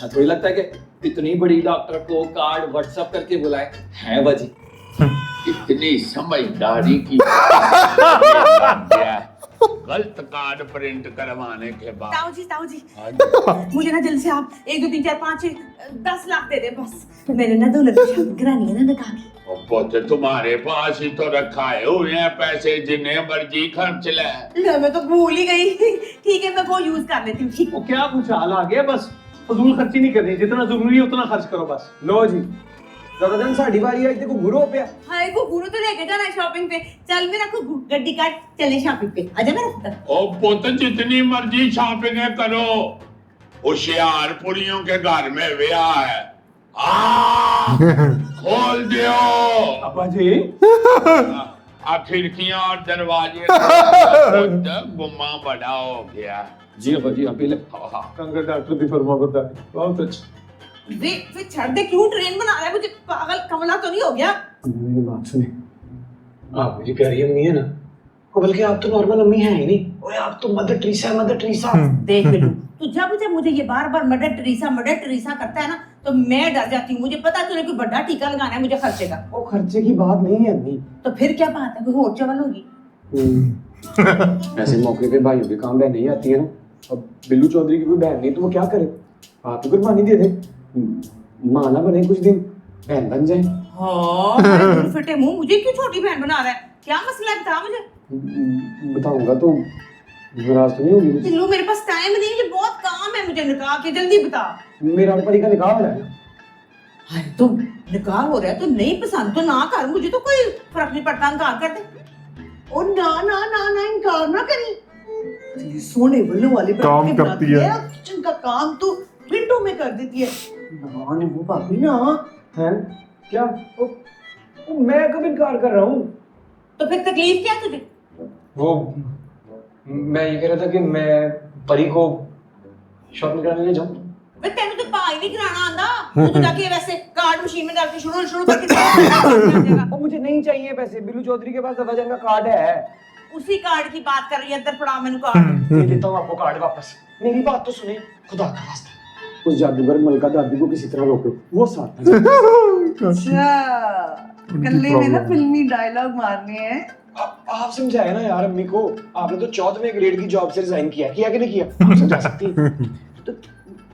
थोड़ी लगता है कि इतनी बड़ी डॉक्टर को कार्ड व्हाट्सएप करके बुलाए हैं वजी। इतनी समझदारी की गलत कार्ड प्रिंट करवाने के बाद। ताऊ जी मुझे ना जल्दी से आप 1 2 3 4 5 6 10 लाख दे दे बस। मैंने ना दुल्हन की शादी करानी है ना निकाह की। और पुत्र तुम्हारे पास ही तो रखाए हुए हैं पैसे, जिन्हें मर्जी खर्च ले। ले मैं तो भूल ही गई। ठीक है मैं वो यूज कर लेती हूँ। ठीक वो क्या खुशहाल आ गया, बस फजूल खर्ची नहीं करनी, जितना जरूरी है उतना खर्च करो बस। लो जी जबरदस्त साड़ी वाली है, देखो गुरु पे हाय को गुरु तो लेके जाना शॉपिंग पे। चल मेरा को गड्डी काट चले शॉपिंग पे। आजा मेरा पुत्र। ओ पुत्र जितनी मर्जी शॉपिंग करो, होशियारपुरियों के घर में ब्याह है। खोल दियो अब्बा जी। खिड़कियां और दरवाजे गुम्मा बड़ा हो गया। जी अब्बा जी आप ले। कंगर डॉक्टर भी फरमा करता है, बहुत अच्छा। वे छड़ दे, क्यों ट्रेन बना रहा है मुझे? पागल कमला तो नहीं हो गया? मेरी बात सुनिए, आप मुझे प्यारी अम्मी है ना, और बल्कि आप तो नॉर्मल अम्मी हैं ही नहीं। ओए आप तो मदर टेरेसा। देख बेटू तू जब मुझे ये बार-बार मदर टेरेसा करता है ना तो मैं डर जाती हूँ। मुझे पता है तूने कोई बड़ा टीका लगाना है मुझे खर्चे का। वो खर्चे की बात नहीं है अम्मी। तो फिर क्या बात है, कोई होर चवल होगी? ऐसे मौके पे भाइयों के काम बहन नहीं आती है ना। अब बिल्लू चौधरी की कोई बहन नहीं तो वो क्या करे, आप ही कुर्बानी दे दे। माँ ना बने कुछ दिन, बहन बन जाए। हाँ मेरे फटे मुंह, मुझे क्यों छोटी बहन बना रहा है? क्या मसला है बता मुझे। बताऊंगा तो नाराज तो नहीं होगी? बिल्लू मेरे पास टाइम नहीं है, बहुत काम है मुझे निकाह के, जल्दी बता। मेरा और परी का निकाह हो रहा है। हाय तो निकाह हो रहा है तो नहीं पसंद तो ना कर, मुझे तो कोई फर्क नहीं पड़ता, इनकार कर दे। ओ ना ना ना ना इनकार ना करी। सोने बल्लू वाले काम करती है। किचन का काम तो मिनटों में कर देती है। ना ने वो भाभी ना हैं? क्या? मैं कब इनकार कर रहा हूँ? तो फिर तकलीफ क्या है तुझे? वो मैं ये कह रहा था कि मैं परी को शॉपिंग कराने ले जाऊँ। वे तेनू तो पा ही नहीं कराना आंदा। तू जाके वैसे कार्ड मशीन में डाल के शुरू करके वो मुझे नहीं चाहिए पैसे, बिल्लू चौधरी के पास दफाजन का कार्ड है। उसी कार्ड की बात कर रही है, अंदर पड़ा मैंने कार्ड। दे देता हूँ आपको कार्ड वापस। मेरी बात तो सुने, खुदा का वास्ता उस जादूगर मलका दादी को किसी तरह रोको, वो साथ में। अच्छा गले में ना फिल्मी डायलॉग मारने हैं। आप समझाए ना यार अम्मी को, आपने तो 14वें ग्रेड की जॉब से रिजाइन किया कि नहीं किया? आप समझा सकती हैं।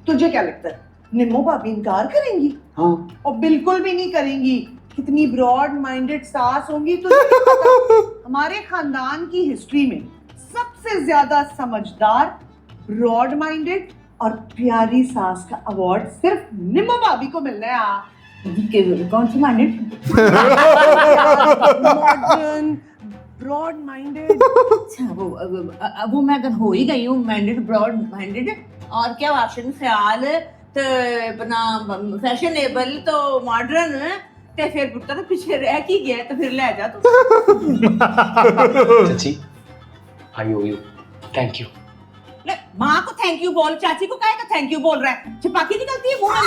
तुझे क्या लगता है निम्मो भाभी इनकार करेंगी? हाँ और बिल्कुल भी नहीं करेंगी। कितनी ब्रॉड माइंडेड सास होंगी तुझे नहीं पता। हमारे खानदान की हिस्ट्री में सबसे ज्यादा समझदार, ब्रॉड माइंडेड और प्यारी सास का अवार्ड सिर्फ निम्मो भाभी को मिलना है। कौन सी माइंडेड? Modern broad minded. अच्छा वो मैं अगर हो ही गई हूँ माइंडेड ब्रॉड माइंडेड और क्या वाशन ख्याल तो अपना फैशनेबल तो मॉडर्न ते फिर पुत्र तो पीछे रह की गया तो फिर ले जा तू। चाची आई ओव यू, थैंक यू। ले माँ को थैंक यू बोल, चाची को काहे का थैंक यू बोल रहा है? छिपाकी निकलती है मुंह में।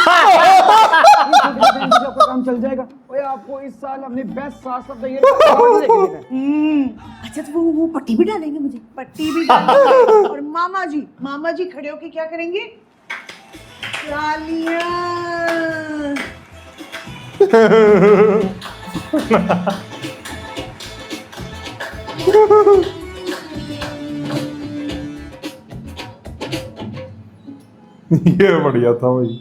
आपका काम चल जाएगा। ओए आपको इस साल हमने बेस्ट सास ऑफ द ईयर का अवार्ड लेके देना है। अच्छा तो वो पट्टी भी डालेंगे मुझे? पट्टी भी डालेंगे। और मामा जी खड़े होके क्या करेंगे? तालियां। ये बढ़िया था भाई।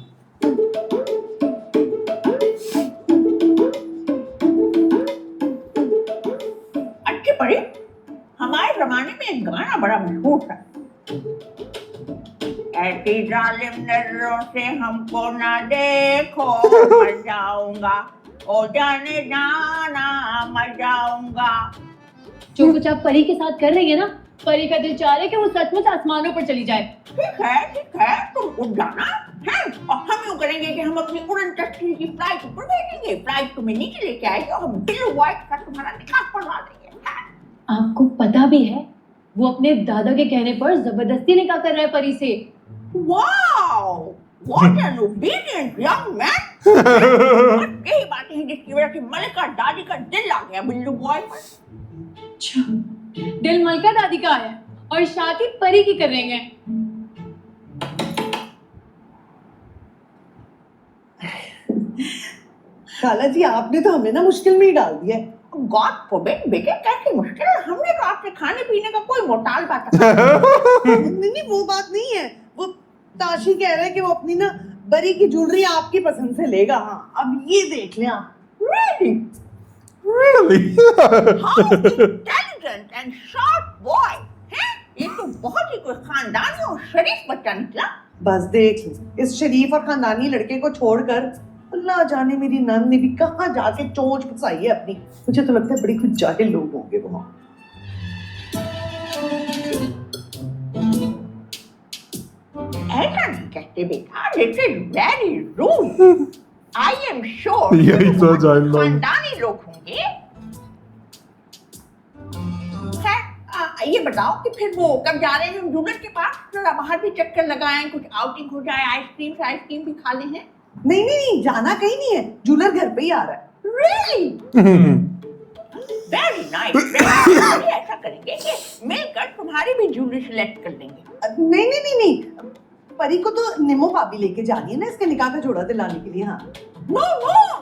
अच्छी पड़ी। हमारे जमाने में एक गाना बड़ा मशहूर था। ऐसी जालिम नजरों से हमको ना देखो, मर जाऊंगा ओ जाने जाना, मर जाऊंगा। जो कुछ आप परी के साथ कर रही है ना, परी का दिल चाह रहा है कि वो सचमुच आसमानों पर चली जाए। ठीक है तुम उड़ जाना है और हम यूँ करेंगे कि हम अपनी उड़न चश्ती की फ्लाइट ऊपर भेजेंगे, फ्लाइट तुम्हें नीचे लेके आएगी और हम बिल्लू व्हाइट का तुम्हारा निकाह पढ़वा देंगे। आपको पता भी है वो अपने दादा के कहने पर जबरदस्ती निकाह कर रहा है परी से। Wow what an obedient young man. यही बातें हैं जिसकी वजह से मलिका दादी का दिल आ गया बिल्लू बॉय पर। अच्छा दिल मलका दादी का है और शादी परी की कर रहे हैं। खाला जी आपने तो हमें ना मुश्किल में ही डाल दिया है। गॉड फॉरबिड बेटे, कैसी मुश्किल, हमने तो आपके खाने पीने का कोई मोटाल बात नहीं वो बात नहीं है, वो ताशी कह रहा है कि वो अपनी ना बरी की ज्वेलरी आपकी पसंद से लेगा। हाँ अब ये देख लें आप। Really? Intelligent and sharp boy है, ये तो बहुत ही कोई खानदानी और शरीफ बच्चा निकला। बस देख ले, इस शरीफ और खानदानी लड़के को छोड़कर अल्लाह जाने मेरी नंद ने भी कहाँ जाके चोंच फंसाई है अपनी। मुझे तो लगता है बड़ी कुछ जाहिल लोग होंगे वहाँ। ऐसा नहीं कहते बेटा, this is very rude. I am sure यही तो जाहिल लोग। खानदानी लोग होंगे। खैर, ये बताओ कि फिर वो कब जा रहे हैं हम जूलर के पास? थोड़ा बाहर भी चक्कर लगाएं, कुछ आउटिंग हो जाए, आइसक्रीम भी खा लें। हैं नहीं जाना कहीं नहीं है, जूलर घर पे ही आ रहा है। Really very nice. ऐसा करेंगे कि मिलकर तुम्हारी भी ज्वेलरी सिलेक्ट कर लेंगे। नहीं, परी को तो निमो भाभी लेके जानी है ना इसके निकाह का जोड़ा दिलाने के लिए। हाँ नो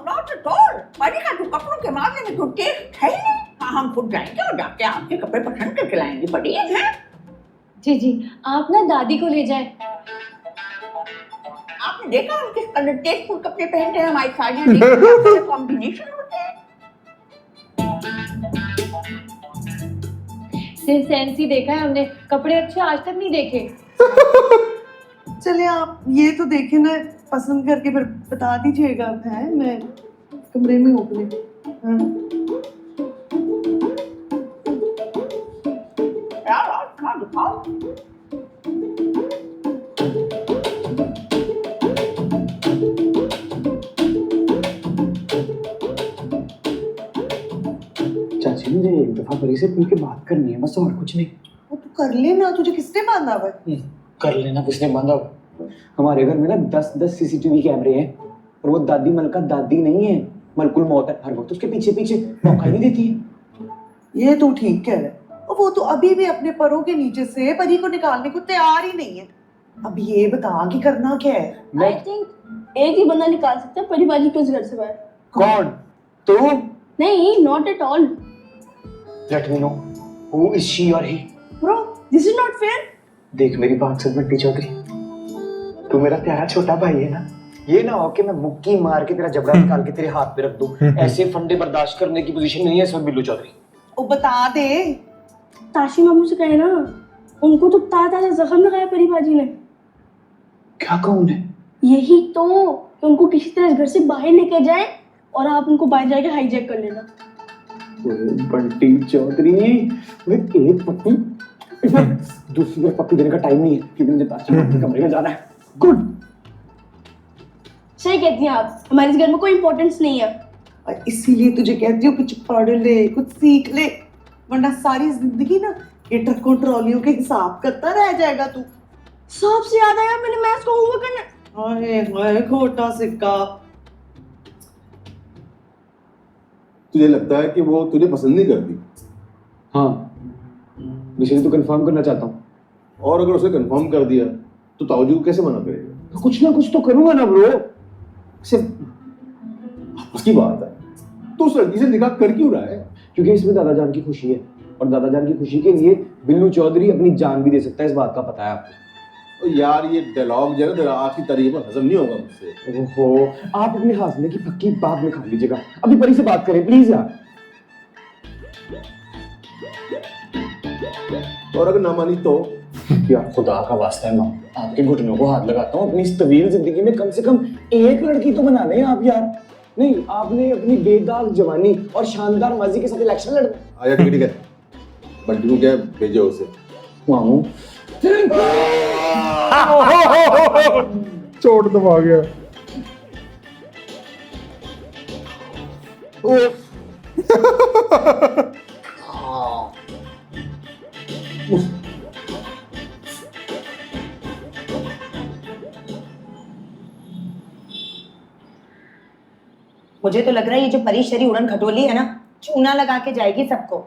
नॉट एट ऑल। परी का तो कपड़ों के मामले में तो टेस्ट है ही नहीं। हाँ, हम खुद जाएंगे और जाके आपके कपड़े पसंद करके लाएंगे। परी है जी आप ना दादी को ले जाए। आपने देखा हम किस तरह टेस्टफुल कपड़े पहनते हैं, हमारी साड़ियाँ देखिए कॉम्बिनेशन होते हैं। सिर्फ सेंसी देखा है हमने, कपड़े अच्छे आज तक नहीं देखे। चले आप ये तो देखे ना, पसंद करके फिर बता दीजिएगा। है मैं कमरे में हूँ अपने। यार दिखाओ। चाची मुझे एक दफा परी से खुल के बात करनी है बस, और कुछ नहीं। वो तू कर लेना, तुझे किसने बांधा हुआ है? कर लेना, किसने बांधा? हमारे घर में ना 10 सीसीटीवी कैमरे हैं और वो दादी मलका दादी नहीं है, मलकुल मौत है। हर वक्त उसके पीछे पीछे मौका ही नहीं देती है। ये तू ठीक कह रहा है। और वो तो अभी भी अपने परों के नीचे से परी को निकालने को तैयार ही नहीं है। अब ये बता कि करना क्या है? आई थिंक एक ही बंदा निकाल सकता है परिवार को इस घर से बाहर। कौन? तू? नहीं, not at all. Let me know who is she और he. Bro, this is not fair. देख मेरी बात सुन बंटी चौधरी, तू मेरा प्यारा छोटा भाई है ना। ये ना हो कि मैं मुक्की मार के तेरा जबड़ा निकाल के तेरे हाथ पे रख दूं। ऐसे फंडे बर्दाश्त करने की पोजीशन नहीं है इस वक्त बिल्लू चौधरी। वो बता दे। ताशी मामू से कहे ना, उनको तो ताजा जख्म लगाया परी बाजी ने। क्या कौन है? यही तो कि उनको किसी तरह इस घर से बाहर लेके जाए और आप उनको बाहर जाके हाईजैक कर लेना। बंटी चौधरी, वे एक पप्पी दूसरी तरफ पप्पी देने का टाइम नहीं है क्योंकि मुझे कमरे में जाना है। गुड, सही कहती हैं आप, हमारे इस घर में कोई इंपॉर्टेंस नहीं है। और इसीलिए तुझे कहती हूँ कुछ पढ़ ले, कुछ सीख ले, वरना सारी जिंदगी ना ये ट्रकों ट्रॉलियों के हिसाब करता रह जाएगा तू। सबसे याद आया, मैंने मैथ्स को होमवर्क करना। हाय हाय खोटा सिक्का। तुझे लगता है कि वो तुझे पसंद नहीं करती? हाँ, इसलिए तो कंफर्म करना चाहता हूँ। और अगर उसे कंफर्म कर दिया तो ताऊजी को कैसे मना करेगा? कुछ ना कुछ तो करूंगा ना ब्रो। सिर्फ उसकी बात है, तो उस लड़की से निकाह कर क्यों रहा है? क्योंकि इसमें दादा जान की खुशी है और दादा जान की खुशी के लिए बिल्लू चौधरी अपनी जान भी दे सकता है, इस बात का पता है आपको? तो यार ये डायलॉग जो है तेरा आज की तारीख में हजम नहीं होगा मुझसे। ओहो, आप अपने हाजमे की पक्की बाद में खा लीजिएगा, अभी परी से बात करें प्लीज यार। और अगर ना मानी तो? यार खुदा का वास्ता है माँ, आपके घुटनों को हाथ लगाता हूँ, अपनी इस तवील जिंदगी में कम से कम एक लड़की तो बना लें आप यार। नहीं, आपने अपनी बेदाग जवानी और शानदार माजी के साथ इलेक्शन लड़। आया ठीक है, बंटी को क्या भेजो उसे। मामू चोट दबा गया। मुझे तो लग रहा है ये जो परी शरी उड़न खटोली है ना, चूना लगा के जाएगी सबको।